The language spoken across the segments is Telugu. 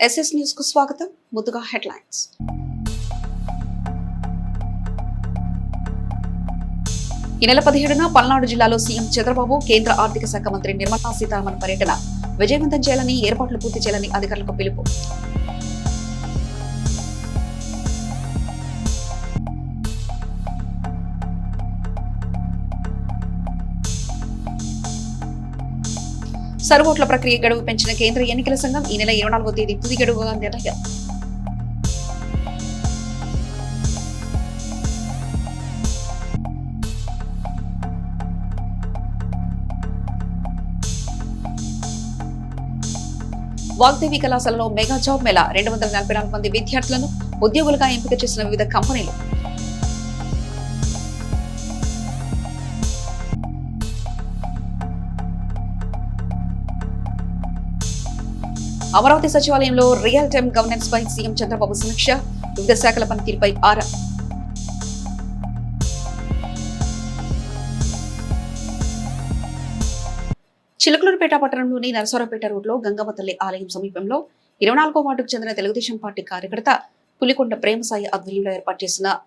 ఎస్ఎస్ న్యూస్ కు స్వాగతం. ముందుగా హెడ్లైన్స్. ఈ నెల 17న పల్నాడు జిల్లాలో సీఎం చంద్రబాబు, కేంద్ర ఆర్థిక శాఖ మంత్రి నిర్మలా సీతారామన్ పర్యటన విజయవంతం చేయాలని, ఏర్పాట్లు పూర్తి చేయాలని అధికారులకు పిలుపు. సర్వోట్ల ప్రక్రియ గడువు పెంచిన కేంద్ర ఎన్నికల సంఘం ఈ నెల 24వ తేదీ తుది గడువుగా నిర్ణయం. వాగ్దేవి కళాశాలలో మెగా జాబ్ మేళా 244 మంది విద్యార్థులను ఉద్యోగులుగా ఎంపిక చేసిన వివిధ కంపెనీలు. అమరావతి సచివాలయంలో రియల్ టైమ్ గవర్నెన్స్ పై సీఎం చంద్రబాబు సమీక్ష, వివిధ శాఖల పనితీరుపై ఆరా. చిలకలూరుపేట పట్టణంలోని నరసరావుపేట రోడ్లో గంగమ్మ తల్లి ఆలయం సమీపంలో 24వ వార్డుకు చెందిన తెలుగుదేశం పార్టీ కార్యకర్త పులికొండ ప్రేమసాయి ఆధ్వర్యంలో ఏర్పాటు చేసిన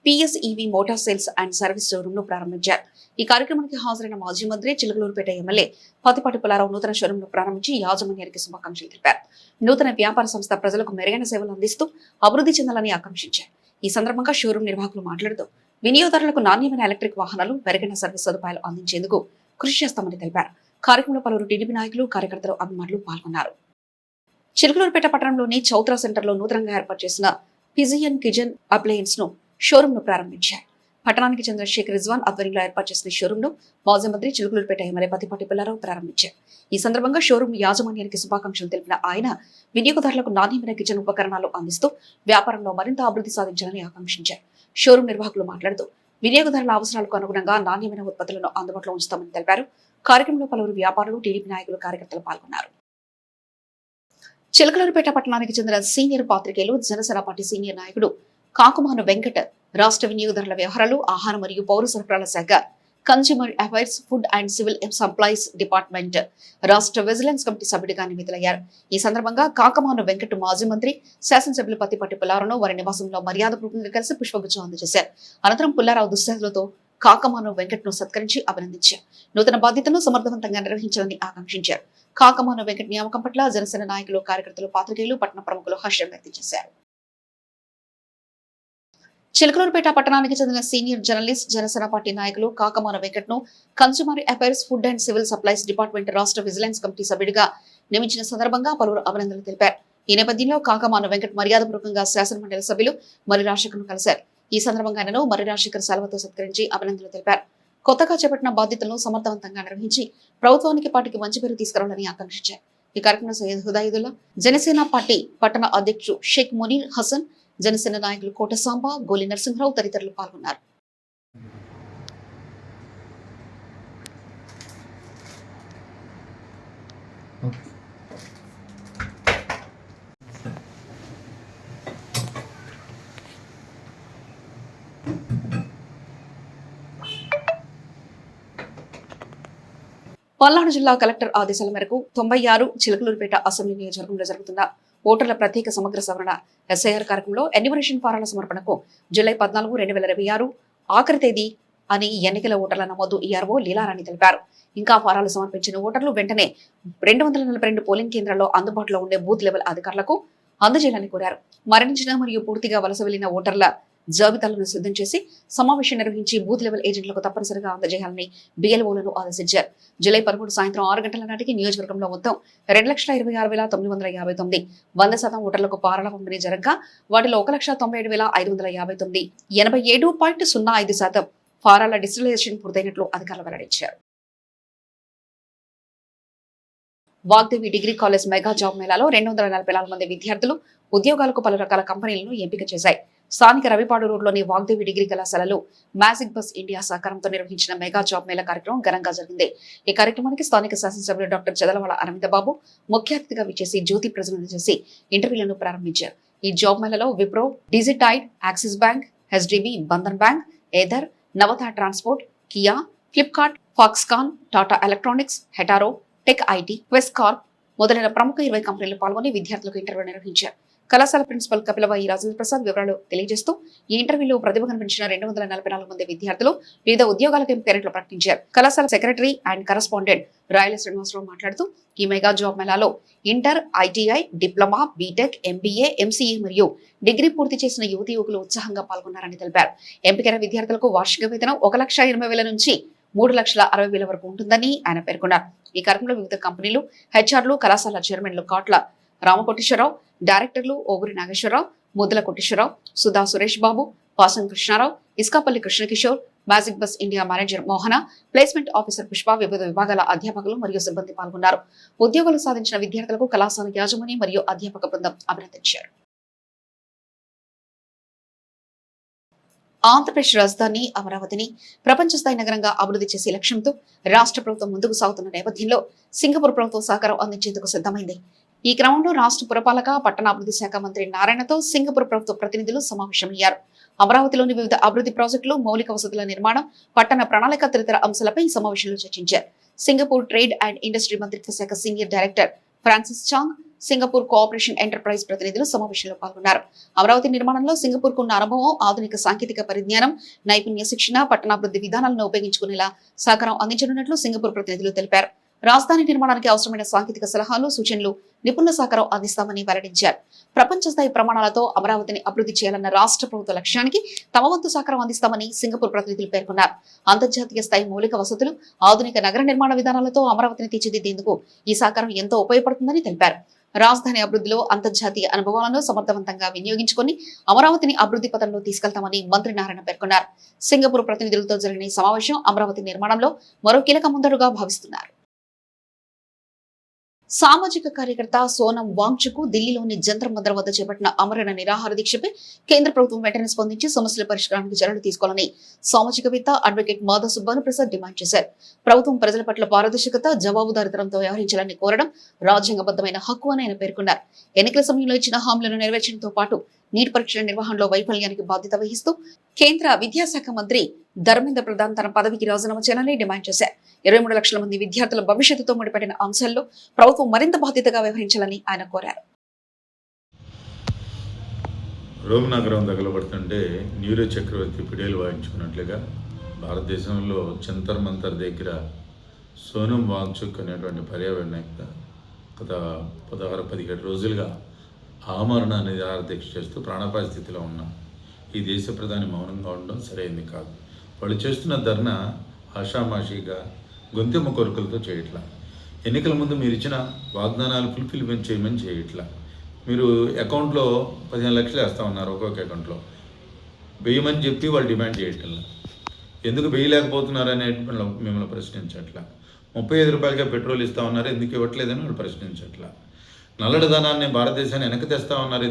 PSEV motor sales and service showroom ను ప్రారంభించారు. ఈ కార్యక్రమానికి హాజరైన మాజీ మంత్రి, చిలకలూరుపేట ఎమ్మెల్యే పతిపాటి పుల్లారావు నూతన షోరూమ్ ను ప్రారంభించి యాజమాన్యానికి శుభాకాంక్షలు తెలిపారు. నూతన వ్యాపార సంస్థ ప్రజలకు మెరుగైన సేవలు అందిస్తూ అభివృద్ధి చెందాలని ఆకాంక్షించారు. ఈ సందర్భంగా షోరూమ్ నిర్వాహకులు మాట్లాడుతూ వినియోగదారులకు నాణ్యమైన ఎలక్ట్రిక్ వాహనాలు, మెరుగైన సర్వీస్ సదుపాయాలు అందించేందుకు కృషి చేస్తామని తెలిపారు. కార్యక్రమంలో పలువురు టీడీపీ నాయకులు, కార్యకర్తలు, అభిమానులు పాల్గొన్నారు. చిలకలూరుపేట పట్టణంలోని చౌత్రా సెంటర్ లో నూతనంగా ఏర్పాటు చేసిన పిజియన్ కిచెన్ అప్లయన్స్ ను షోరూమ్ ను ప్రారంభించారు. పట్టణానికి చెందిన షేక్ రిజ్వాన్ ఆధ్వర్యంలో ఏర్పాటు చేసిన షోరూమ్ ను మాజీ మంత్రి, చిలకలూరుపేట ఎమ్మెల్యే పతిపాటి పుల్లారావు ప్రారంభించారు. ఈ సందర్భంగా షోరూమ్ యాజమాన్యానికి శుభాకాంక్షలు తెలిపిన ఆయన వినియోగదారులకు నాణ్యమైన కిచెన్ ఉపకరణాలు అందిస్తూ వ్యాపారంలో మరింత అభివృద్ధి సాధించాలని ఆకాంక్షించారు. షోరూమ్ నిర్వాహకులు మాట్లాడుతూ వినియోగదారుల అవసరాలకు అనుగుణంగా నాణ్యమైన ఉత్పత్తులను అందుబాటులో ఉంచుతామని తెలిపారు. కార్యక్రమంలో పలువురు వ్యాపారులు, టీడీపీ నాయకులు, కార్యకర్తలు పాల్గొన్నారు. చిలకలూరుపేట పట్టణానికి చెందిన సీనియర్ పాత్రికేయులు, జనసేన పార్టీ సీనియర్ నాయకుడు కాకుమాను వెంకట్ రాష్ట్ర వినియోగదారుల వ్యవహారాలు, ఆహార మరియు పౌర సరఫరాల శాఖ, consumer affairs, food and civil supplies department రాష్ట్ర విజిలెన్స్ కమిటీ సభ్యుడిగా నియమితులయ్యారు. ఈ సందర్భంగా కాకమాను వెంకట్ మాజీ మంత్రి, శాసనసభ్యులు పత్తిపాటి పుల్లారావును వారి నివాసంలో మర్యాదపూర్వకంగా కలిసి పుష్పగుచ్చం అందజేశారు. అనంతరం పుల్లారావు దుశ్శాలతో కాకమాను వెంకట్ ను సత్కరించి అభినందించారు. నూతన బాధ్యతను సమర్థవంతంగా నిర్వహించాలని ఆకాంక్షించారు. కాకమాను వెంకట్ నియామకం పట్ల జనసేన నాయకులు, కార్యకర్తలు, పాత్రికేయులు, పట్టణ ప్రముఖులు హర్షం వ్యక్తం చేశారు. చిలకలూరుపేట పట్టణానికి చెందిన సీనియర్ జర్నలిస్ట్, జనసేన పార్టీ నాయకులు కాకమాన వెంకట్ ను consumer affairs, food and civil supplies department రాష్ట్ర విజిలెన్స్ కమిటీ సభ్యుడిగా నియమించిన సందర్భంగా పలువురు అభినందనలు తెలిపారు. ఈ నేపథ్యంలో కాకమాన వెంకట్ మర్యాదపూర్వకంగా శాసనమండలి సభ్యులు మర్రి రాజశేఖర్ ను కలిశారు. ఈ సందర్భంగా ఆయనను మర్రి రాజశేఖర్ సెలవుతో సత్కరించి అభినందనలు తెలిపారు. కొత్తగా చేపట్టిన బాధ్యతలను సమర్థవంతంగా నిర్వహించి ప్రభుత్వానికి, పార్టీకి మంచి పేరు తీసుకురావాలని ఆకాంక్షించారు. ఈ కార్యక్రమంలో సయ్యద్ హుదాయుదుల్లా, జనసేన పార్టీ పట్టణ అధ్యక్షుడు షేక్ మునీర్ హసన్, జనసేన నాయకులు కోట సాంబా, గోలి నరసింహరావు తదితరులు పాల్గొన్నారు. పల్నాడు జిల్లా కలెక్టర్ ఆదేశాల మేరకు 96 చిలకలూరుపేట అసెంబ్లీ నియోజకవర్గంలో జరుగుతున్న ఓటర్ల ప్రత్యేక సమగ్ర సవరణ ఎస్ఐఆర్ కార్యక్రమంలో ఎన్యూమరేషన్ ఫారాల సమర్పణకు జూలై 14, 2026 ఆఖరి తేదీ అని ఎన్నికల ఓటర్ల నమోదు ఈఆర్ఓ లీలారాణి తెలిపారు. ఇంకా ఫారాలు సమర్పించిన ఓటర్లు వెంటనే 242 పోలింగ్ కేంద్రాల్లో అందుబాటులో ఉండే బూత్ లెవెల్ అధికారులకు అందజేయాలని కోరారు. మరణించిన మరియు పూర్తిగా వలస వెళ్లిన ఓటర్ల జాబితాలను సిద్ధం చేసి సమావేశం నిర్వహించి బూత్ లెవెల్ ఏజెంట్లకు తప్పనిసరిగా అందజేయాలని బిఎల్ఓలను ఆదేశించారు. జూలై 13 సాయంత్రం 6 గంటల నాటికి నియోజకవర్గంలో మొత్తం 2,26,999 100% ఓటర్లకు ఫారాల పంపిణీ జరగగా వాటిలో 1,97,559 87.05% ఫారాల డిజిటలైజేషన్ పూర్తయినట్లు అధికారులు వెల్లడించారు. Vagdevi degree college mega job మేళాలో 244 మంది విద్యార్థులు ఉద్యోగాలకు పలు రకాల కంపెనీలను ఎంపిక చేశాయి. స్థానిక రవిపాడు రోడ్లోని వాగ్దేవి డిగ్రీ కళాశాలలో మ్యాజిక్ బస్ ఇండియా సహకారంతో నిర్వహించిన మెగా జాబ్ మేళా కార్యక్రమం ఘనంగా జరిగింది. ఈ కార్యక్రమానికి స్థానిక శాసనసభ్యులు డాక్టర్ చదలవాడ అరవిందబాబు ముఖ్య అతిథిగా విచ్చేసి జ్యోతి ప్రజ్వలన చేసి ఇంటర్వ్యూలను ప్రారంభించారు. ఈ జాబ్ మేళాలో Wipro, Digitide, Axis bank, HDB, Bandhan bank, Ather, Navata transport, Kia, Flipkart, Foxconn, Tata electronics, Hetero, tech IT, Quess corp, మొదలైన ప్రముఖ 20 కంపెనీలు పాల్గొని విద్యార్థులకు ఇంటర్వ్యూ నిర్వహించారు. కళాశాల ప్రిన్సిపల్ కపిలవాయి రాజేంద్ర ప్రసాద్ వివరాలు తెలియజేస్తూ ఈ ఇంటర్వ్యూలో ప్రతిభ కనిపించిన 244 మంది విద్యార్థులు వివిధ ఉద్యోగాలకు ఎంపికైనట్లు ప్రకటించారు. కళాశాల secretary and correspondent Rayala Srinivasarao మాట్లాడుతూ ఈ మెగా జాబ్ మేళాలో inter, ITI, diploma, BTech, MBA, MCA మరియు డిగ్రీ పూర్తి చేసిన యువతి యువకులు ఉత్సాహంగా పాల్గొన్నారని తెలిపారు. ఎంపికైన విద్యార్థులకు వార్షిక వేతనం 1,80,000 నుంచి 3,60,000 వరకు ఉంటుందని ఆయన పేర్కొన్నారు. ఈ కార్యక్రమంలో వివిధ కంపెనీలు, హెచ్ఆర్లు, కళాశాల చైర్మన్లు కాట్ల రామకోటేశ్వరరావు, డైరెక్టర్లు ఓగురి నాగేశ్వరరావు, ముద్దల Koteswararao, Sudha Suresh Babu, Pasam Krishnarao, Iskapalli Krishnakishore, magic bus India manager Mohana, placement officer Pushpa, వివిధ విభాగాల అధ్యాపకులు మరియు సిబ్బంది పాల్గొన్నారు. ఉద్యోగాలు సాధించిన విద్యార్థులకు కళాశాల యాజమాన్యం మరియు అధ్యాపక బృందం అభినందించారు. ఆంధ్రప్రదేశ్ రాజధాని అమరావతిని ప్రపంచ స్థాయి నగరంగా అభివృద్ధి చేసే లక్ష్యంతో రాష్ట్ర ప్రభుత్వం ముందుకు సాగుతున్న నేపథ్యంలో సింగపూర్ ప్రభుత్వం సహకారం అందించేందుకు సిద్ధమైంది. ఈ క్రమంలో రాష్ట్ర పురపాలక పట్టణాభివృద్ధి శాఖ మంత్రి నారాయణతో సింగపూర్ ప్రభుత్వ ప్రతినిధులు సమావేశమయ్యారు. అమరావతిలోని వివిధ అభివృద్ధి ప్రాజెక్టులు, మౌలిక వసతుల నిర్మాణం, పట్టణ ప్రణాళిక తదితర అంశాలపై ఈ సమావేశంలో చర్చించారు. సింగపూర్ ట్రేడ్ అండ్ ఇండస్ట్రీ మంత్రిత్వ శాఖ సీనియర్ డైరెక్టర్ ఫ్రాన్సిస్ చాంగ్, సింగపూర్ కోఆపరేషన్ ఎంటర్ప్రైజ్ ప్రతినిధులు సమావేశంలో పాల్గొన్నారు. అమరావతి నిర్మాణంలో సింగపూర్ కు ఉన్న అనుభవం, ఆధునిక సాంకేతిక పరిజ్ఞానం, నైపుణ్య శిక్షణ, పట్టణాభివృద్ధి విధానాలను ఉపయోగించుకునేలా సహకారం అందించనున్నట్లు సింగపూర్ ప్రతినిధులు తెలిపారు. రాజధాని నిర్మాణానికి అవసరమైన సాంకేతిక సలహాలు, సూచనలు, నిపుణుల సహకారం అందిస్తామని వెల్లడించారు. ప్రపంచ స్థాయి ప్రమాణాలతో అమరావతిని అభివృద్ధి చేయాలన్న రాష్ట్ర ప్రభుత్వ లక్ష్యానికి తమ వంతు సహకారం అందిస్తామని సింగపూర్ ప్రతినిధులు పేర్కొన్నారు. అంతర్జాతీయ స్థాయి మౌలిక వసతులు, ఆధునిక నగర నిర్మాణ విధానాలతో అమరావతిని తీర్చిదిద్దేందుకు ఈ సహకారం ఎంతో ఉపయోగపడుతుందని తెలిపారు. రాజధాని అభివృద్ధిలో అంతర్జాతీయ అనుభవాలను సమర్థవంతంగా వినియోగించుకుని అమరావతిని అభివృద్ధి పథంలో తీసుకెళ్తామని మంత్రి నారాయణ పేర్కొన్నారు. సింగపూర్ ప్రతినిధులతో జరిగిన ఈ సమావేశం అమరావతి నిర్మాణంలో మరో కీలక ముందడుగా భావిస్తున్నారు. సామాజిక కార్యకర్త సోనం వాంగ్చుక్ ఢిల్లీలోని జంతర్ మంతర్ వద్ద చేపట్టిన ఆమరణ నిరాహార దీక్షపై కేంద్ర ప్రభుత్వం వెంటనే స్పందించి సమస్యల పరిష్కారానికి చర్యలు తీసుకోవాలని సామాజికవేత్త అడ్వకేట్ మాధవ్ సుబ్బాను ప్రసాద్ డిమాండ్ చేశారు. ప్రభుత్వం ప్రజల పట్ల పారదర్శకత, జవాబుదారీతనంతో వ్యవహరించాలని కోరడం రాజ్యాంగబద్ధమైన హక్కు అని ఆయన పేర్కొన్నారు. ఎన్నికల సమయంలో ఇచ్చిన హామీలను నెరవేర్చడంతో పాటు నీట్ పరీక్షల నిర్వహణలో వైఫల్యానికి బాధ్యత వహిస్తూ కేంద్ర విద్యాశాఖ మంత్రి ధర్మేంద్ర ప్రధాన్ తన పదవికి రాజీనామా చేయాలని డిమాండ్ చేశారు. 23 లక్షల మంది విద్యార్థుల భవిష్యత్తుతో ముడిపడిన అంశాల్లో ప్రభుత్వం మరింత బాధ్యతగా వ్యవహరించాలని ఆయన కోరారు. రోమ్ నగరం తగలబడుతుంటే న్యూరో చక్రవర్తి పిడేలు వాయించుకున్నట్లుగా భారతదేశంలో జంతర్ మంతర్ దగ్గర సోనం వాంగ్చుక్ అనేటువంటి పర్యావరణవేత్త గత 16-17 రోజులుగా ఆమరణ నిరాహార దీక్ష చేస్తూ ప్రాణాపాయ స్థితిలో ఉన్న ఈ దేశ ప్రధాని మౌనంగా ఉండడం సరైనది కాదు. వాళ్ళు చేస్తున్న ధర్నా ఆషామాషిగా గొంతెమ్మ కోరికలతో చేయట్లా. ఎన్నికల ముందు మీరు ఇచ్చిన వాగ్దానాలు ఫుల్ఫిల్ చేయమని చేయట్లా. మీరు అకౌంట్లో 15 లక్షలు వేస్తూ ఉన్నారు, ఒక్కొక్క అకౌంట్లో వేయమని చెప్పి వాళ్ళు డిమాండ్ చేయట్లా. ఎందుకు వేయలేకపోతున్నారనే మిమ్మల్ని ప్రశ్నించట్లా. 35 రూపాయలకే పెట్రోల్ ఇస్తూ ఉన్నారు, ఎందుకు ఇవ్వట్లేదని వాళ్ళు ప్రశ్నించట్లా. నల్లడిధనాన్ని భారతదేశాన్ని వెనక్కి తెస్తా ఉన్నారు,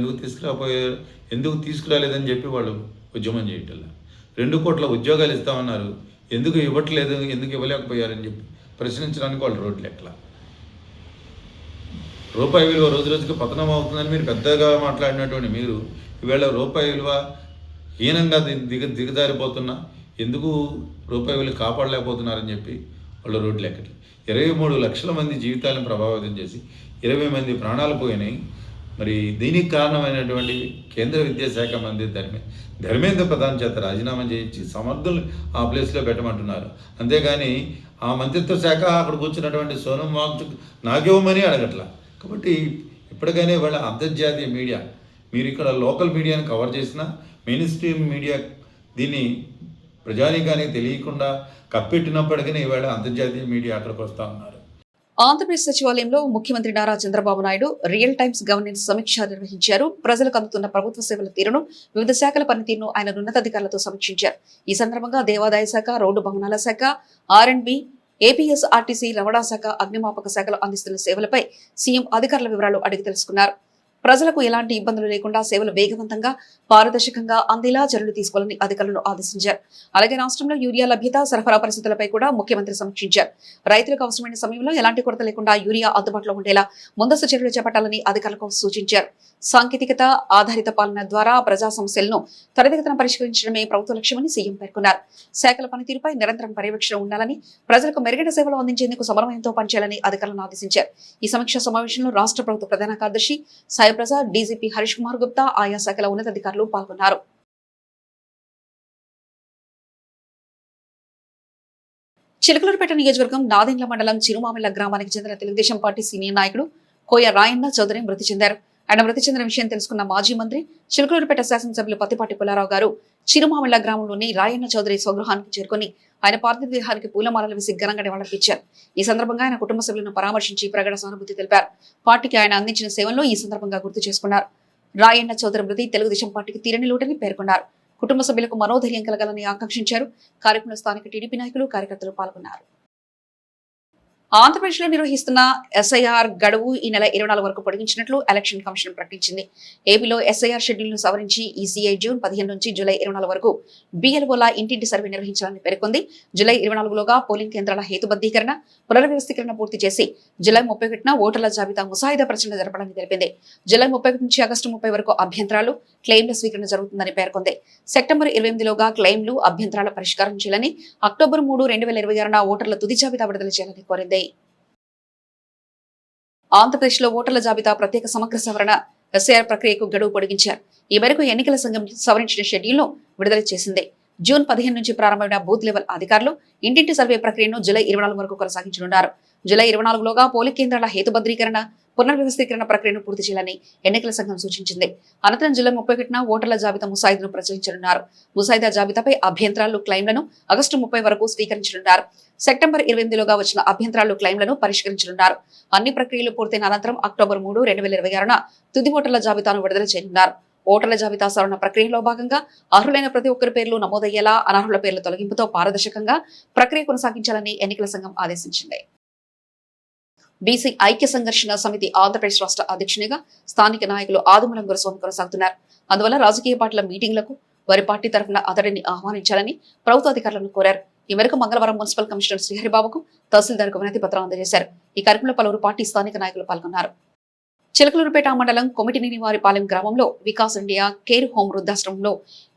ఎందుకు తీసుకురాలేదని చెప్పి వాళ్ళు ఉద్యమం చేయట్లా. 2 కోట్ల ఉద్యోగాలు ఇస్తా ఉన్నారు, ఎందుకు ఇవ్వట్లేదు, ఎందుకు ఇవ్వలేకపోయారని చెప్పి ప్రశ్నించడానికి వాళ్ళు రోడ్లు ఎట్లా. రూపాయి విలువ రోజు రోజుకి పతనం అవుతుందని మీరు పెద్దగా మాట్లాడినటువంటి మీరు ఈవేళ రూపాయి విలువ హీనంగా దిగజారిపోతున్నా ఎందుకు రూపాయి విలువ కాపాడలేకపోతున్నారని చెప్పి వాళ్ళు రోడ్లు ఎక్కట్లేదు. 23 లక్షల మంది జీవితాలను ప్రభావితం చేసి 20 మంది ప్రాణాలు పోయినాయి. మరి దీనికి కారణమైనటువంటి కేంద్ర విద్యాశాఖ మంత్రి ధర్మేంద్ర ప్రధాన్ చేత రాజీనామా చేయించి సమర్థులు ఆ ప్లేస్లో పెట్టమంటున్నారు. అంతేగాని ఆ మంత్రిత్వ శాఖ అక్కడ కూర్చున్నటువంటి సోనం వాంగ్చుక్ నాకివ్వమని అడగట్లా. కాబట్టి ఇప్పటికైనా వాళ్ళ అంతర్జాతీయ మీడియా, మీరు ఇక్కడ లోకల్ మీడియాని కవర్ చేసినా మెయిన్ స్ట్రీమ్ మీడియా దీన్ని ప్రజానీకానికి తెలియకుండా కప్పెట్టినప్పటికీ ఇవాళ అంతర్జాతీయ మీడియా అక్కడికి వస్తూ ఉన్నారు. ఆంధ్రప్రదేశ్ సచివాలయంలో ముఖ్యమంత్రి Nara Chandrababu Naidu real times governance సమీక్ష నిర్వహించారు. ప్రజలకు అందుతున్న ప్రభుత్వ సేవల తీరును, వివిధ శాఖల పనితీరును ఆయన ఉన్నతాధికారులతో సమీక్షించారు. ఈ సందర్భంగా దేవాదాయ శాఖ, రోడ్డు భవనాల శాఖ, R&B, APSRTC, రవాణా శాఖ, అగ్నిమాపక శాఖలు అందిస్తున్న సేవలపై సీఎం అధికారుల వివరాలు అడిగి తెలుసుకున్నారు. ప్రజలకు ఎలాంటి ఇబ్బందులు లేకుండా సేవలు వేగవంతంగా పారదర్శకంగా అందేలా చర్యలు తీసుకోవాలని అధికారులను ఆదేశించారు. అలాగే రాష్ట్రంలో యూరియా లభ్యత, సరఫరా పరిస్థితులపై కూడా ముఖ్యమంత్రి సమీక్షించారు. రైతులకు అవసరమైన సమయంలో ఎలాంటి కొరత లేకుండా యూరియా అందుబాటులో ఉండేలా ముందస్తు చర్యలు చేపట్టాలని అధికారులకు సూచించారు. సాంకేతికత ఆధారిత పాలన ద్వారా ప్రజా సమస్యలను త్వరితగతిన పరిష్కరించడమే ప్రభుత్వ లక్ష్యమని సీఎం పేర్కొన్నారు. శాఖల పనితీరుపై నిరంతరం పర్యవేక్షణ ఉండాలని, ప్రజలకు మెరుగైన సేవలు అందించేందుకు సమన్వయంతో పనిచేయాలని అధికారులను ఆదేశించారు. ఈ సమీక్షా సమావేశంలో రాష్ట్ర ప్రభుత్వ ప్రధాన కార్యదర్శి సాయి ప్రసాద్, డీజీపీ హరీష్ కుమార్ గుప్తా, ఆయా శాఖల ఉన్నతాధికారులు పాల్గొన్నారు. చిలకలూరుపేట నియోజకవర్గం నాదెండ్ల మండలం చిరుమామిళ్ల గ్రామానికి చెందిన తెలుగుదేశం పార్టీ సీనియర్ నాయకుడు కోయ రాయన్న చౌదరి మృతి చెందారు. ఆయన మృతి చెందిన విషయం తెలుసుకున్న మాజీ మంత్రి, చిలకలూరుపేట శాసనసభ్యులు పత్తిపాటి పుల్లారావు గారు చిరుమామిళ్ల గ్రామంలోని రాయన్న చౌదరి స్వగృహానికి చేరుకుని ఆయన పార్థివ దేహానికి పూలమాలలు వేసి ఘనంగా నివాళులర్పించారు. ఈ సందర్భంగా ఆయన కుటుంబ సభ్యులను పరామర్శించి ప్రగాఢ సానుభూతి తెలిపారు. పార్టీకి ఆయన అందించిన సేవలను ఈ సందర్భంగా గుర్తు చేసుకున్నారు. రాయన్న చౌదరి మృతి తెలుగుదేశం పార్టీకి తీరని లోటని పేర్కొన్నారు. కుటుంబ సభ్యులకు మనోధైర్యం కలగాలని ఆకాంక్షించారు. కార్యక్రమంలో స్థానిక టీడీపీ నాయకులు, కార్యకర్తలు పాల్గొన్నారు. ఆంధ్రప్రదేశ్లో నిర్వహిస్తున్న ఎస్ఐఆర్ గడువు ఈ నెల 24 వరకు పొడిగించినట్లు ఎలక్షన్ కమిషన్ ప్రకటించింది. ఏపీలో ఎస్ఐఆర్ షెడ్యూల్ను సవరించి ఈసీఐ జూన్ 15 నుంచి జూలై 24 వరకు బీఎల్ఓల ఇంటింటి సర్వే నిర్వహించాలని పేర్కొంది. జూలై 24లోగా పోలింగ్ కేంద్రాల హేతుబద్ధీకరణ, పునర్వ్యవస్థీకరణ పూర్తి చేసి జూలై 31న ఓటర్ల జాబితా ముసాయిదా ప్రచురణ జరపడాలని తెలిపింది. జూలై 31 నుంచి ఆగస్టు 30 వరకు అభ్యంతరాలు, క్లెయిమ్ల స్వీకరణ జరుగుతుందని పేర్కొంది. సెప్టెంబర్ 28లోగా క్లెయిమ్లు, అభ్యంతరాల పరిష్కారం చేయాలని, అక్టోబర్ 3, 2026న ఓటర్ల తుది జాబితా విడుదల చేయాలని కోరింది. ఆంధ్రప్రదేశ్లో ఓటర్ల జాబితా ప్రత్యేక సమగ్ర సవరణ ఎస్ఐఆర్ ప్రక్రియకు గడువు పొడిగించారు. ఈ మేరకు ఎన్నికల సంఘం సవరించిన షెడ్యూల్ను విడుదల చేసింది. జూన్ 15 నుంచి ప్రారంభమైన బూత్ లెవెల్ అధికారులు ఇంటింటి సర్వే ప్రక్రియను జూలై 24 వరకు కొనసాగించనున్నారు. జూలై 24లోగా పోలింగ్ కేంద్రాల హేతుబద్ధీకరణ, పునర్వ్యవస్థీకరణ ప్రక్రియను పూర్తి చేయాలని ఎన్నికల సంఘం సూచించింది. అనంతరం జూలై 31న ఓటర్ల జాబితా ముసాయిదాను ప్రచురించనున్నారు. ముసాయిదా జాబితాపై అభ్యంతరాలు, క్లెయిమ్లను ఆగస్టు 30 వరకు స్వీకరించనున్నారు. సెప్టెంబర్ 28లోగా వచ్చిన అభ్యంతరాలు, క్లెయిమ్లను పరిష్కరించనున్నారు. అన్ని ప్రక్రియలు పూర్తయిన అనంతరం అక్టోబర్ 3, 2026న తుది ఓటర్ల జాబితాను విడుదల చేయనున్నారు. ఓటర్ల జాబితా సవరణ ప్రక్రియలో భాగంగా అర్హులైన ప్రతి ఒక్కరి పేర్లు నమోదయ్యేలా, అనర్హుల పేర్ల తొలగింపుతో పారదర్శకంగా ప్రక్రియ కొనసాగించాలని ఎన్నికల సంఘం ఆదేశించింది. బీసీ ఐక్య సంఘర్షణ సమితి ఆంధ్రప్రదేశ్ రాష్ట్ర అధ్యక్షునిగా స్థానిక నాయకులు ఆదిమూలం గురుస్వామి కొనసాగుతున్నారు. అందువల్ల రాజకీయ పార్టీల మీటింగ్లకు వారి పార్టీ తరఫున అతడిని ఆహ్వానించాలని ప్రభుత్వ అధికారులను కోరారు. ఈ మేరకు మంగళవారం మున్సిపల్ కమిషనర్ శ్రీహరిబాబుకు తహసీల్దార్కు వినతి పత్రం అందజేశారు. ఈ కార్యక్రమంలో పలువురు పార్టీ స్థానిక నాయకులు పాల్గొన్నారు. చిలకలూరుపేట మండలం కొమిటినేనివారిపాలెం గ్రామంలో వికాస్ ఇండియా కేర్ హోం వృద్ధాశ్రమంలో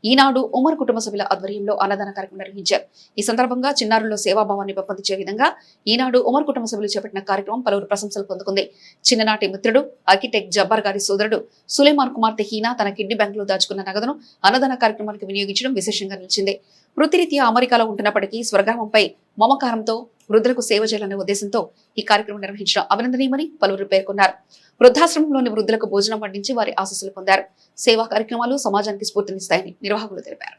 ఈనాడు ఉమర్ కుటుంబ సభ్యుల ఆధ్వర్యంలో అన్నదాన కార్యక్రమం నిర్వహించారు. ఈ సందర్భంగా చిన్నారుల్లో సేవాభావాన్ని పెంపొందించే విధంగా ఈనాడు ఉమర్ కుటుంబ సభ్యులు చేపట్టిన కార్యక్రమం పలువురు ప్రశంసలు పొందుకుంది. చిన్ననాటి మిత్రుడు, ఆర్కిటెక్ట్ జబ్బార్ గారి సోదరుడు సులేమాన్ కుమార్తె హీనా తన కిడ్నీ బ్యాంకులో దాచుకున్న నగదును అన్నదాన కార్యక్రమానికి వినియోగించడం విశేషంగా నిలిచింది. వృత్తిరీత్యా అమెరికాలో ఉంటున్నప్పటికీ స్వగ్రామంపై మమకారంతో వృద్ధులకు సేవ చేయాలనే ఉద్దేశంతో ఈ కార్యక్రమం నిర్వహించడం అభినందనీయమని పలువురు పేర్కొన్నారు. వృద్ధాశ్రమంలోని వృద్ధులకు భోజనం వడ్డించి వారి ఆశీస్సులు పొందారు. సేవా కార్యక్రమాలు సమాజానికి స్ఫూర్తినిస్తాయని నిర్వాహకులు తెలిపారు.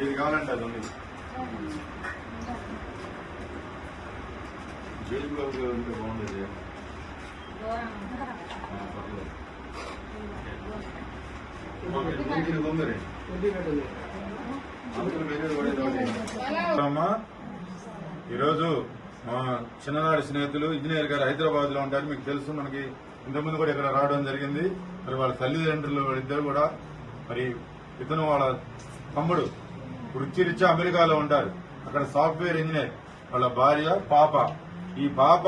ఇది కావాలంటే అది ఉంది. జైలులో ఉంటే బాగుండేది. ఈరోజు మా చిన్ననాటి స్నేహితులు ఇంజనీర్ గారు హైదరాబాద్ లో ఉంటారు, మీకు తెలుసు. మనకి ఇంతకుముందు కూడా ఇక్కడ రావడం జరిగింది. మరి వాళ్ళ తల్లిదండ్రులు ఇద్దరు కూడా, మరి ఇతను వాళ్ళ తమ్ముడు వృత్తిరీత్యా అమెరికాలో ఉంటారు, అక్కడ సాఫ్ట్వేర్ ఇంజనీర్. వాళ్ళ భార్య, పాప. ఈ పాప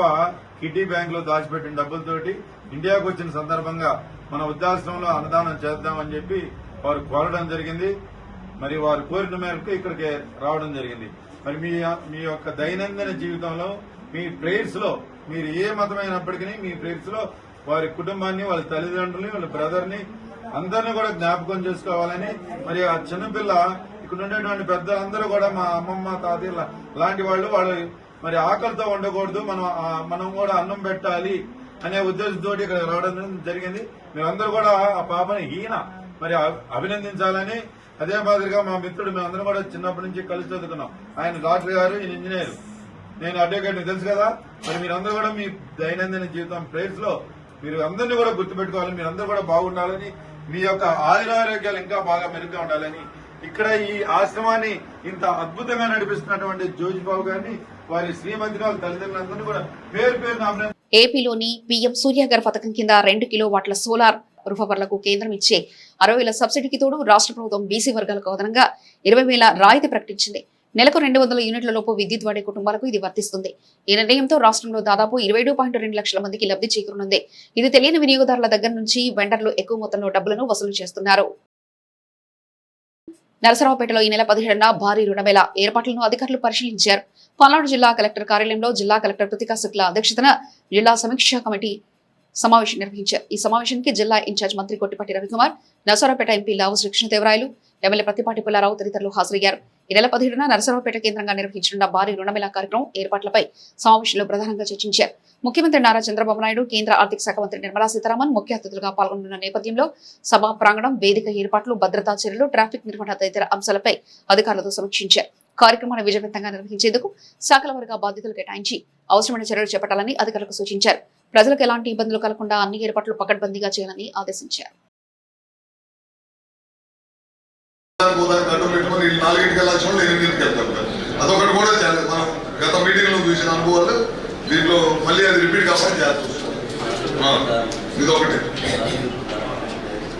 కిడ్నీ బ్యాంక్ లో దాచిపెట్టిన డబ్బులతోటి ఇండియాకు వచ్చిన సందర్భంగా మన వృద్ధాశ్రమంలో అన్నదానం చేద్దామని చెప్పి వారు కోరడం జరిగింది. మరి వారు కోరిన మేరకు ఇక్కడికి రావడం జరిగింది. మరి మీ యొక్క దైనందిన జీవితంలో మీ ప్రేయర్స్ లో, మీరు ఏ మతమైనప్పటికీ మీ ప్రేయర్స్ లో వారి కుటుంబాన్ని, వాళ్ళ తల్లిదండ్రుల్ని, వాళ్ళ బ్రదర్ని అందరినీ కూడా జ్ఞాపకం చేసుకోవాలని, మరి ఆ చిన్నపిల్ల ఇక్కడ ఉండేటువంటి పెద్దలందరూ కూడా మా అమ్మమ్మ, తాతయ్య లాంటి వాళ్ళు మరి ఆకలితో ఉండకూడదు, మనం కూడా అన్నం పెట్టాలి అనే ఉద్దేశంతో ఇక్కడ రావడం జరిగింది. మీరందరూ కూడా ఆ పాపని హీన మరి అభినందించాలని, అదే మాదిరిగా మా మిత్రుడు మేమందరం కూడా చిన్నప్పటి నుంచి కలిసి చదువుకున్నాం. ఆయన డాక్టర్ గారు, ఈయన ఇంజనీర్, నేను అడ్వకేట్, తెలుసు కదా. మరి మీరందరూ కూడా మీ దైనందిన జీవితం ప్రేయర్స్ లో మీరు అందరినీ కూడా గుర్తుపెట్టుకోవాలి, మీరందరూ కూడా బాగుండాలని, మీ యొక్క ఆయురారోగ్యాలు ఇంకా బాగా మెరుగ్గా ఉండాలని, ఇక్కడ ఈ ఆశ్రమాన్ని ఇంత అద్భుతంగా నడిపిస్తున్నటువంటి జోజిబాబు గారిని, వారి శ్రీమతి వాళ్ళ తల్లిదండ్రులందరినీ కూడా పేరు పేరు ఏపీలోని పీఎం సూర్యాగర్ పథకం కింద 2 కిలోవాట్ల సోలార్ రూఫవర్లకు కేంద్రం ఇచ్చే 60,000 సబ్సిడీకి తోడు రాష్ట్ర ప్రభుత్వం బీసీ వర్గాలకు అదనంగా 20,000 రాయితీ ప్రకటించింది. నెలకు 200 యూనిట్ల లోపు విద్యుత్ వాడే కుటుంబాలకు ఇది వర్తిస్తుంది. ఈ నిర్ణయంతో రాష్ట్రంలో దాదాపు 27.2 లక్షల మందికి లబ్ధి చేకూరనుంది. ఇది తెలియని వినియోగదారుల దగ్గర నుంచి వెండర్లు ఎక్కువ మొత్తంలో డబ్బులను వసూలు చేస్తున్నారు. నరసరావుపేటలో ఈ నెల 17న భారీ రుణమేళ ఏర్పాట్లను అధికారులు పరిశీలించారు. పల్నాడు జిల్లా కలెక్టర్ కార్యాలయంలో జిల్లా కలెక్టర్ కృతికా శుక్లా అధ్యక్షతన జిల్లా సమీక్షా కమిటీ సమావేశం నిర్వహించారు. ఈ సమావేశానికి జిల్లా ఇన్ఛార్జ్ మంత్రి కొట్టిపాటి రవికుమార్, నరసరావుపేట ఎంపీ లావు శ్రీకృష్ణదేవరాయలు, ఎమ్మెల్యే ప్రతిపాటి పుల్లారావు తదితరులు హాజరయ్యారు. ఈ నెల 17న నరసరావుపేట కేంద్రంగా నిర్వహించనున్న భారీ రుణమేళా కార్యక్రమం ఏర్పాట్లపై సమావేశంలో ప్రధానంగా చర్చించారు. ముఖ్యమంత్రి నారా చంద్రబాబు నాయుడు, కేంద్ర ఆర్థిక శాఖ మంత్రి నిర్మలా సీతారామన్ ముఖ్య అతిథులుగా పాల్గొనున్న నేపథ్యంలో సభా ప్రాంగణం, వేదిక ఏర్పాట్లు, భద్రతా చర్యలు, ట్రాఫిక్ నిర్వహణ తదితర అంశాలపై అధికారులతో సమీక్షించారు. కార్యక్రమాన్ని విజయవంతంగా నిర్వహించేందుకు శాఖల వారీగా బాధ్యతలు కేటాయించి అవసరమైన చర్యలు చేపట్టాలని అధికారులకు సూచించారు. ప్రజలకు ఎలాంటి ఇబ్బందులు కలగకుండా అన్ని ఏర్పాట్లు పకడ్బందీగా చేయాలని ఆదేశించారు. అదొకటి కూడా మనం గత మీటింగ్ లో చూసిన అనుభవాలు దీంట్లో మళ్ళీ అది రిపీట్ కావాలి చేస్తాం. ఇదొకటి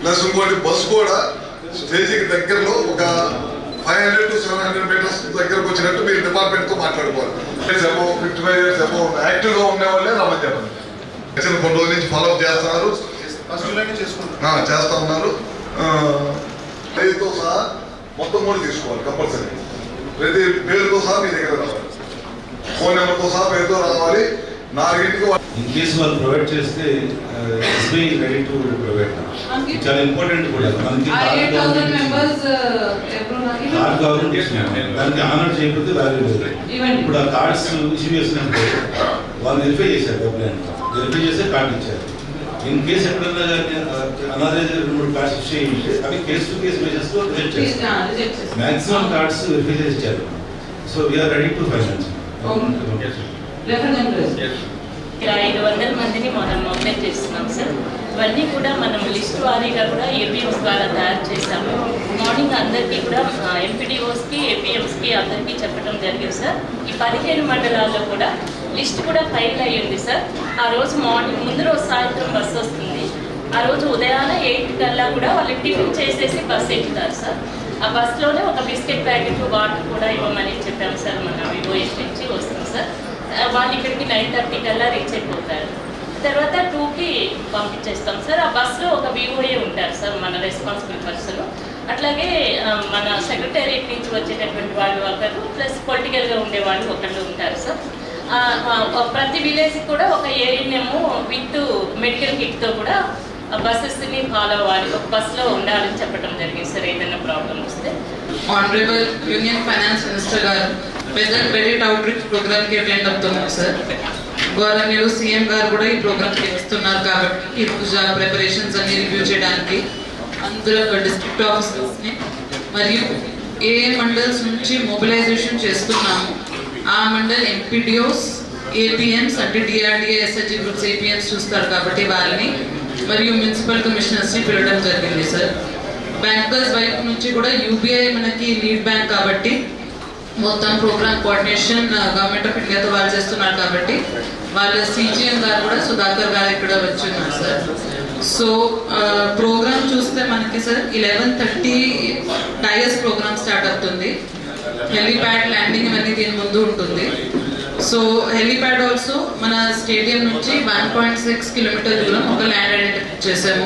ప్లస్ ఇంకోటి బస్సు కూడా స్టేజీకి దగ్గరలో ఒక 500 to 700 మీటర్స్ దగ్గరకు వచ్చినట్టు మీరు డిపార్ట్మెంట్ తో మాట్లాడుకోవాలి. 55 years యాక్టివ్ గా ఉండే వాళ్ళే రమ్మని చెప్పండి. కొన్ని రోజుల నుంచి ఫాలో అప్ చేస్తున్నారు, చేస్తా ఉన్నారు. పేరుతో సహా మొత్తం కూడా తీసుకోవాలి కంపల్సరీ. ప్రతి పేరుతో సహా మీ దగ్గర రావాలి, ఫోన్ నెంబర్తో సహా పేరుతో రావాలి. 4ంటికి ఇన్ కేసు వాళ్ళు ప్రొవైడ్ చేస్తే ఎస్బీఐ రెడీ టు ప్రొవైడ్. చాలా ఇంపార్టెంట్ కూడా మనకి దానికి ఆనర్ చేయకపోతే వాల్యూ లేదు. ఇప్పుడు ఆ కార్డ్స్ ఇష్యూ చేసినప్పుడు వాళ్ళు వెరిఫై చేశారు, వెరిఫై చేస్తే కార్డు ఇచ్చారు. ఇన్ కేసు ఎప్పుడన్నా అనాథరైజ్ 2-3 కార్డ్స్ ఇష్యూ చేయండి, అవి కేసు టు కేసు బేసిస్ లో రిజెక్ట్ చేస్తారు. మాక్సిమం కార్డ్స్ వెరిఫై చేసి ఇచ్చారు. So we are ready to finance. 500 మందిని మనం మొబైల్ చేస్తున్నాం సార్. ఇవన్నీ కూడా మనం లిస్ట్ వారీగా కూడా ఏపీఎంస్ ద్వారా తయారు చేశాము. మార్నింగ్ అందరికీ కూడా ఎంపీడీఓస్కి, ఏపీఎంస్కి అందరికీ చెప్పడం జరిగింది సార్. ఈ 15 మండలాల్లో కూడా లిస్ట్ కూడా ఫైల్ అయ్యింది సార్. ఆ రోజు మార్నింగ్ ముందు రోజు సాయంత్రం బస్సు వస్తుంది. ఆ రోజు ఉదయాన 8 కల్లా కూడా వాళ్ళు టిఫిన్ చేసేసి బస్సు ఎక్కుతారు సార్. ఆ బస్సులోనే ఒక బిస్కెట్ ప్యాకెట్, వాటర్ కూడా ఇవ్వమని చెప్పాము సార్. మన వివోఎస్ నుంచి వస్తుంది సార్. వాళ్ళు ఇక్కడికి 9:30 కల్లా రీచ్ అయిపోతారు. తర్వాత 2కి పంపించేస్తాం సార్. ఆ బస్సులో ఒక వివోఏ ఉంటారు సార్, మన రెస్పాన్సిబుల్ పర్సన్. అట్లాగే మన సెక్రటేరియట్ నుంచి వచ్చేటటువంటి వాళ్ళు ఒకరు, ప్లస్ పొలిటికల్గా ఉండేవాళ్ళు ఒకళ్ళు ఉంటారు సార్. ప్రతి విలేజ్కి కూడా ఒక ఏఎన్ఎం విత్ మెడికల్ కిట్తో కూడా బస్సెస్ని ఫాలో అవ్వాలి, ఒక బస్సులో ఉండాలని చెప్పడం జరిగింది సార్. ఏదైనా ప్రాబ్లం వస్తే ఆనరబుల్ యూనియన్ ఫైనాన్స్ మినిస్టర్ గారు పెద్ద క్రెడిట్ అవుట్ రీచ్ ప్రోగ్రామ్ కి అటెండ్ అవుతున్నారు సార్. గవర్నర్ సీఎం గారు కూడా ఈ ప్రోగ్రామ్ కి వస్తున్నారు కాబట్టి ఈ పూజ ప్రిపరేషన్స్ అన్ని రివ్యూ చేయడానికి అందరూ డిస్ట్రిక్ట్ ఆఫీసర్స్ ని మరియు ఏ మండల్స్ నుంచి మొబిలైజేషన్ చేస్తున్నాము ఆ మండల్ ఎంపీడీఓస్, ఏపీఎంస్ అంటే డిఆర్డిఏ, ఎస్హెచ్జి గ్రూప్స్ ఏపీఎంస్ చూస్తారు కాబట్టి వాళ్ళని మరియు మున్సిపల్ కమిషనర్స్ ని పిలవడం జరిగింది సార్. బ్యాంకర్స్ వైపు నుంచి కూడా యూబీఐ మనకి లీడ్ బ్యాంక్ కాబట్టి మొత్తం ప్రోగ్రామ్ కోఆర్డినేషన్ గవర్నమెంట్ ఆఫ్ ఇండియాతో వాళ్ళు చేస్తున్నారు కాబట్టి వాళ్ళ సిజిఎం గారు కూడా సుధాకర్ గారు ఇక్కడ వచ్చి ఉన్నారు సార్. సో ప్రోగ్రామ్ చూస్తే మనకి సార్ 11:30 టైర్స్ ప్రోగ్రామ్ స్టార్ట్ అవుతుంది. హెలిప్యాడ్ ల్యాండింగ్ అనేది దీని ముందు ఉంటుంది. సో హెలిప్యాడ్ ఆల్సో మన స్టేడియం నుంచి 1.6 కిలోమీటర్ దూరం ఒక ల్యాండ్ ఐడెంటిఫై చేసాము.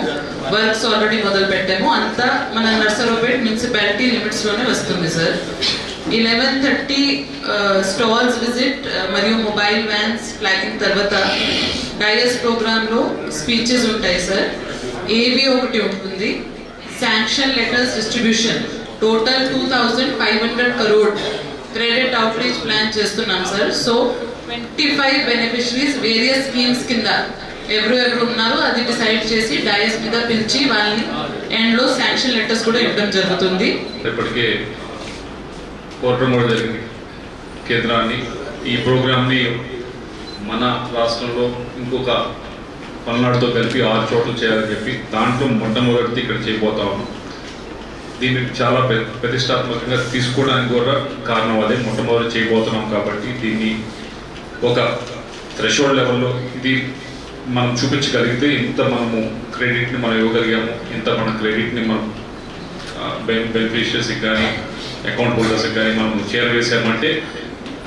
వర్క్స్ ఆల్రెడీ మొదలు పెట్టాము. అంతా మన నర్సరావుపేట మున్సిపాలిటీ లిమిట్స్ లోనే వస్తుంది సార్. 11:30 స్టాల్స్ విజిట్ మరియు మొబైల్ వ్యాన్స్ ఫ్లాగింగ్ తర్వాత డైరెస్ ప్రోగ్రామ్ లో స్పీచెస్ ఉంటాయి సార్. ఏవి ఒకటి ఉంటుంది. Sanction letters distribution total 2,500 crore credit out reach plan చేస్తున్నాం sir. So 25 beneficiaries various schemes కింద ఎవరు ఉన్నారో అది డిసైడ్ చేసి డైస్ మీద పిలిచి వాళ్ళని ఎండ్లో శాంక్షన్ లెటర్స్ కూడా ఇవ్వడం జరుగుతుంది. ఇప్పటికే కోరటం కూడా జరిగింది కేంద్రాన్ని ఈ ప్రోగ్రామ్ని మన రాష్ట్రంలో ఇంకొక పల్నాడుతో కలిపి 6 చోట్ల చేయాలని చెప్పి దాంట్లో మొట్టమొదటిది ఇక్కడ చేయబోతా ఉన్నాం. దీన్ని చాలా ప్రతిష్టాత్మకంగా తీసుకోవడానికి కూడా కారణం అదే, మొట్టమొదటి చేయబోతున్నాం కాబట్టి దీన్ని ఒక థ్రెషోల్డ్ లెవెల్లో ఇది మనం చూపించగలిగితే ఇంత మనము క్రెడిట్ని మనం ఇవ్వగలిగాము, ఇంత మన క్రెడిట్ని మనం బెనిఫిషియర్స్కి కానీ అకౌంట్ హోల్డర్స్కి కానీ మనం చేరవేసామంటే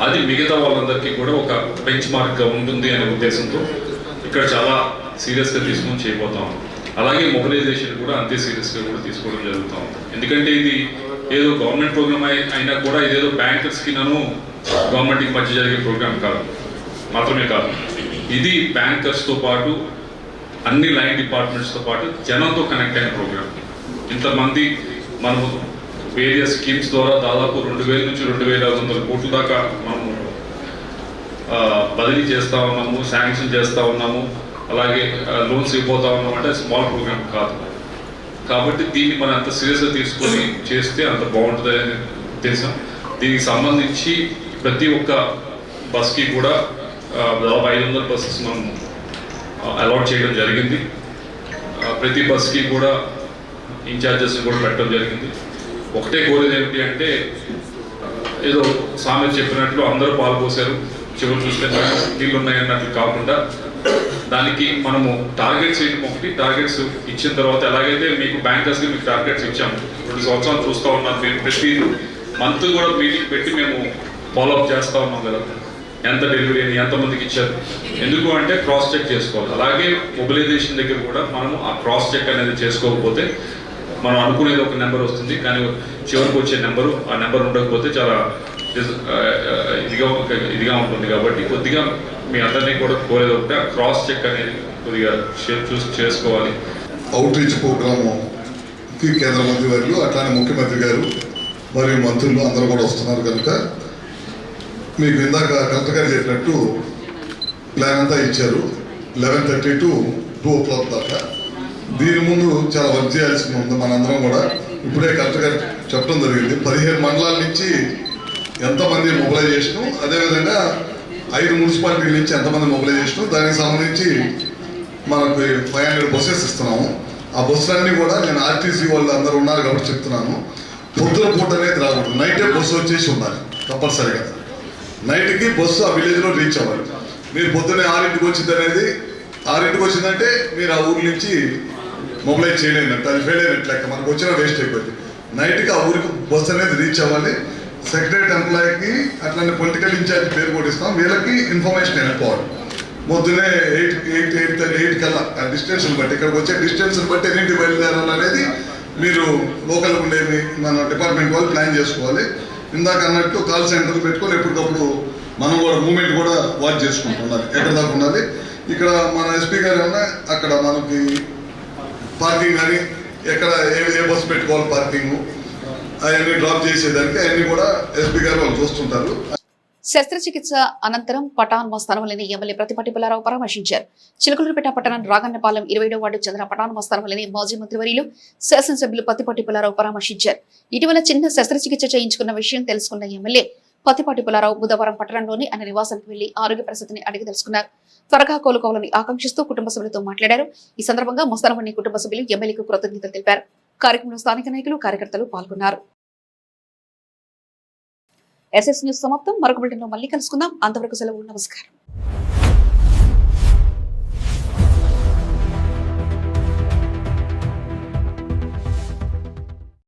అది మిగతా వాళ్ళందరికీ కూడా ఒక బెంచ్ మార్క్గా ఉంటుంది అనే ఉద్దేశంతో ఇక్కడ చాలా సీరియస్గా తీసుకొని చేయబోతాం. అలాగే మొబిలైజేషన్ కూడా అంతే సీరియస్గా కూడా తీసుకోవడం జరుగుతాం. ఎందుకంటే ఇది ఏదో గవర్నమెంట్ ప్రోగ్రామ్ అయినా కూడా ఇదేదో బ్యాంకర్స్కి గవర్నమెంట్కి మధ్య జరిగే ప్రోగ్రామ్ మాత్రమే కాదు, ఇది బ్యాంకర్స్తో పాటు అన్ని లైన్ డిపార్ట్మెంట్స్తో పాటు జనంతో కనెక్ట్ అయిన ప్రోగ్రామ్. ఇంతమంది మనము వేరియస్ స్కీమ్స్ ద్వారా దాదాపు 2000 నుంచి 2500 కోట్ల దాకా మనము బదిలీ చేస్తూ ఉన్నాము, శాంక్షన్ చేస్తూ ఉన్నాము, అలాగే లోన్స్ ఇవ్వబోతా ఉన్నాం. అంటే స్మాల్ ప్రోగ్రామ్ కాదు కాబట్టి దీన్ని మనం అంత సీరియస్గా తీసుకొని చేస్తే అంత బాగుంటుంది అనే ఉద్దేశం. దీనికి సంబంధించి ప్రతి ఒక్క బస్కి కూడా దాదాపు 500 బస్సెస్ మనం అలాట్ చేయడం జరిగింది. ప్రతి బస్కి కూడా ఇన్ఛార్జెస్ కూడా పెట్టడం జరిగింది. ఒకటే కోరేది ఏమిటి అంటే ఏదో సామెత చెప్పినట్లు అందరూ పాల్పోసారు చివరి చూస్తే నీళ్ళు ఉన్నాయన్నట్లు కాకుండా దానికి మనము టార్గెట్స్ వేయడం ఒకటి, టార్గెట్స్ ఇచ్చిన తర్వాత ఎలాగైతే మీకు బ్యాంకర్స్కి మీకు టార్గెట్స్ ఇచ్చాము 2 సంవత్సరాలు చూస్తూ ఉన్నాం, మేము ప్రతి మంత్ కూడా మీటింగ్ పెట్టి మేము ఫాలోఅప్ చేస్తూ ఉన్నాం కదా, ఎంత డెలివరీ అని ఎంతమందికి ఇచ్చారు. ఎందుకు అంటే క్రాస్ చెక్ చేసుకోవాలి. అలాగే మొబిలైజేషన్ దగ్గర కూడా మనము ఆ క్రాస్ చెక్ అనేది చేసుకోకపోతే మనం అనుకునేది ఒక నెంబర్ వస్తుంది, కానీ చివరికి వచ్చే నెంబరు ఆ నెంబర్ ఉండకపోతే చాలా ఇదిగా ఉంటుంది. కాబట్టి కొద్దిగా మీ అందరినీ కూడా కోరేది ఒకటి, ఆ క్రాస్ చెక్ అనేది కొద్దిగా చూసి చేసుకోవాలి. అవుట్ రీచ్ ప్రోగ్రాముకి కేంద్ర మంత్రి వారు అట్లానే ముఖ్యమంత్రి గారు మరియు మంత్రులు అందరూ కూడా వస్తున్నారు కనుక మీకు ఇందాక కలెక్టర్ గారు చెప్పినట్టు ప్లాన్ అంతా ఇచ్చారు 11:30 to 2 o'clock దాకా. దీని ముందు చాలా వర్క్ చేయాల్సి ఉంది మనందరం కూడా. ఇప్పుడే కలెక్టర్ గారు చెప్పడం జరిగింది 15 మండలాల నుంచి ఎంతమంది మొబిలైజేషను, అదేవిధంగా 5 మున్సిపాలిటీల నుంచి ఎంతమంది మొబిలైజేషను, దానికి సంబంధించి మనకు 500 బస్సెస్ ఇస్తున్నాము. ఆ బస్సులన్నీ కూడా నేను ఆర్టీసీ వాళ్ళు అందరూ ఉన్నారు కాబట్టి చెప్తున్నాను, పొద్దున పూట అనేది రాకూడదు, నైటే బస్సు వచ్చేసి ఉండాలి కంపల్సరీగా. నైట్కి బస్సు ఆ విలేజ్లో రీచ్ అవ్వాలి. మీరు పొద్దున్నే 6ంటికి వచ్చింది అనేది 6ంటికి వచ్చిందంటే మీరు ఆ ఊరి నుంచి మొబిలైజ్ చేయలేనట్టు, అది ఫెయిల్ అయినట్టు లెక్క, మనకు వచ్చిన వేస్ట్ అయిపోయింది. నైట్కి ఆ ఊరికి బస్సు అనేది రీచ్ అవ్వాలి. సెక్రటరీ ఎంప్లాయీకి అట్లానే పొలిటికల్ ఇన్ఛార్జ్ పేరు కూడా ఇస్తాం, వీళ్ళకి ఇన్ఫర్మేషన్ వెళ్ళిపోవాలి. పొద్దున్నే 8 కల్లా ఆ డిస్టెన్స్ని బట్టి, ఇక్కడికి వచ్చే డిస్టెన్స్ని బట్టి ఎన్నింటి బయలుదేరాలనేది మీరు లోకల్ ఉండేది మన డిపార్ట్మెంట్ వాళ్ళు ప్లాన్ చేసుకోవాలి. ఇందాక అన్నట్టు కాల్ సెంటర్లు పెట్టుకొని ఎప్పటికప్పుడు మనం కూడా మూమెంట్ కూడా వాచ్ చేసుకుంటున్నారు, ఎక్కడ దాకా ఉండాలి. ఇక్కడ మన ఎస్పీ గారు ఏమన్నా అక్కడ మనకి పార్కింగ్ కానీ ఎక్కడ ఏ బస్సు పెట్టుకోవాలి పార్కింగ్ అవన్నీ డ్రాప్ చేసేదానికి అవన్నీ కూడా ఎస్పీ గారు వాళ్ళు చూస్తుంటారు. శస్త్రచికిత్స అనంతరం పటాన్ మస్తానవల్లిని ఎమ్మెల్యే ప్రతిపాటి పుల్లారావు పరామర్శించారు. చిలకలూరుపేట పట్టణం రాగన్నపాలెం 27వ వార్డు చెందిన పటాన్ మస్తానవల్లిని మాజీ మంత్రివర్యులు శాసనసభ్యులు పత్తిపాటి పుల్లారావు పరామర్శించారు. ఇటీవల చిన్న శస్త్రచికిత్స చేయించుకున్న విషయం తెలుసుకున్న ఎమ్మెల్యే పత్తిపాటి పుల్లారావు బుధవారం పట్టణంలోని ఆయన నివాసానికి వెళ్లి ఆరోగ్య పరిస్థితిని అడిగి తెలుసుకున్నారు. త్వరగా కోలుకోవాలని ఆకాంక్షిస్తూ కుటుంబ సభ్యులతో మాట్లాడారు. ఈ సందర్భంగా మస్తానవల్లి కుటుంబ సభ్యులు ఎమ్మెల్యేకు కృతజ్ఞతలు తెలిపారు. కార్యక్రమంలో స్థానిక నాయకులు కార్యకర్తలు పాల్గొన్నారు. ఎస్ఎస్ న్యూస్ సమాప్తం. మరొక బులెటిన్లో మళ్ళీ కలుసుకుందాం. అంతవరకు సెలవు. నమస్కారం.